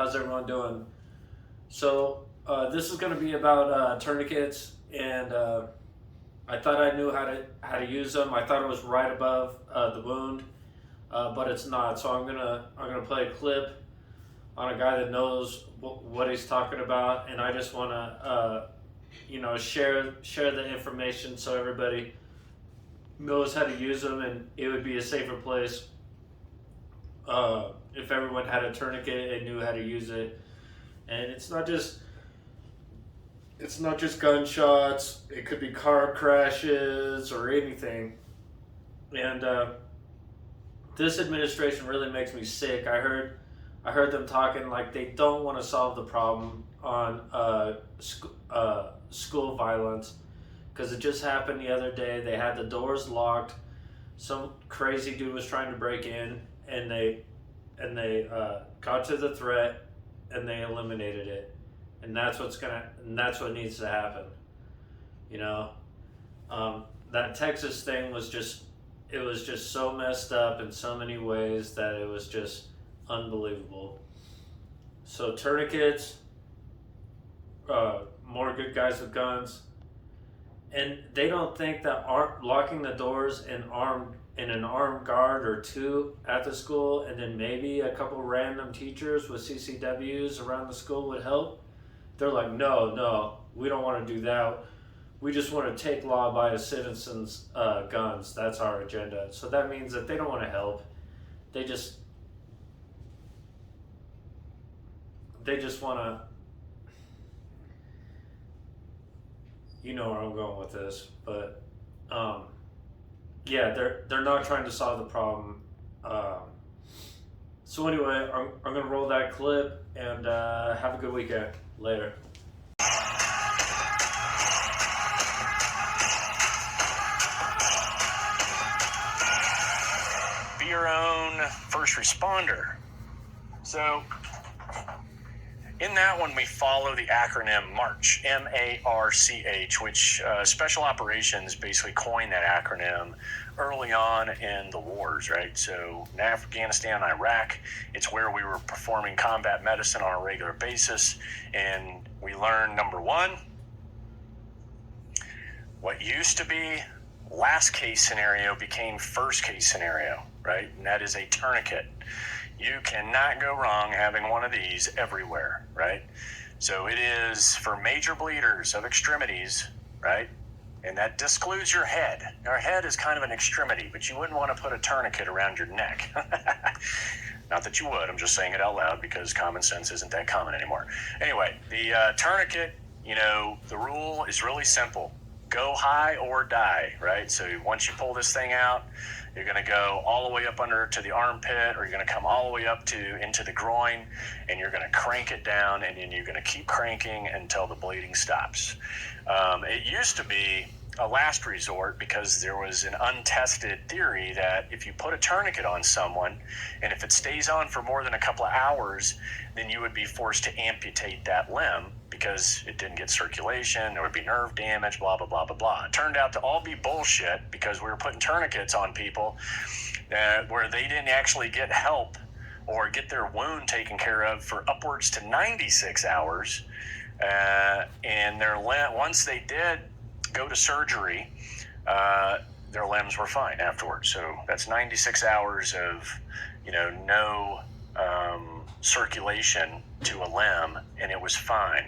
How's everyone doing? This is going to be about tourniquets, and I thought I knew how to use them. I thought it was right above the wound, but it's not. So I'm gonna play a clip on a guy that knows what he's talking about, and I just want to share the information so everybody knows how to use them, and it would be a safer place if everyone had a tourniquet and knew how to use it. And it's not just gunshots. It could be car crashes or anything. And this administration really makes me sick. I heard them talking like they don't want to solve the problem on school violence, because it just happened the other day. They had the doors locked. Some crazy dude was trying to break in, and they got to the threat, and they eliminated it. And that's what needs to happen. You know, that Texas thing was just so messed up in so many ways that it was just unbelievable. So tourniquets, more good guys with guns, and they don't think that locking the doors and an armed guard or two at the school, and then maybe a couple random teachers with CCWs around the school would help. They're like, no, we don't want to do that. We just want to take law-abiding citizens' guns. That's our agenda. So that means that they don't want to help. They just want to. You know where I'm going with this, but yeah, they're not trying to solve the problem. So anyway, I'm gonna roll that clip, and have a good weekend. Later. Be your own first responder. So in that one, we follow the acronym MARCH, M-A-R-C-H, which Special Operations basically coined that acronym early on in the wars, right? So in Afghanistan, Iraq, it's where we were performing combat medicine on a regular basis. And we learned, number one, what used to be last case scenario became first case scenario, right? And that is a tourniquet. You cannot go wrong having one of these everywhere, right? So it is for major bleeders of extremities, right? And that excludes your head. Your head is kind of an extremity, but you wouldn't want to put a tourniquet around your neck. Not that you would, I'm just saying it out loud because common sense isn't that common anymore. Anyway, the tourniquet, the rule is really simple. Go high or die, right? So once you pull this thing out, you're going to go all the way up under to the armpit, or you're going to come all the way up into the groin, and you're going to crank it down, and then you're going to keep cranking until the bleeding stops. It used to be a last resort because there was an untested theory that if you put a tourniquet on someone, and if it stays on for more than a couple of hours, then you would be forced to amputate that limb because it didn't get circulation, there would be nerve damage, blah, blah, blah, blah, blah. It turned out to all be bullshit because we were putting tourniquets on people where they didn't actually get help or get their wound taken care of for upwards to 96 hours. And once they did go to surgery, their limbs were fine afterwards. So that's 96 hours of, no circulation to a limb, and it was fine.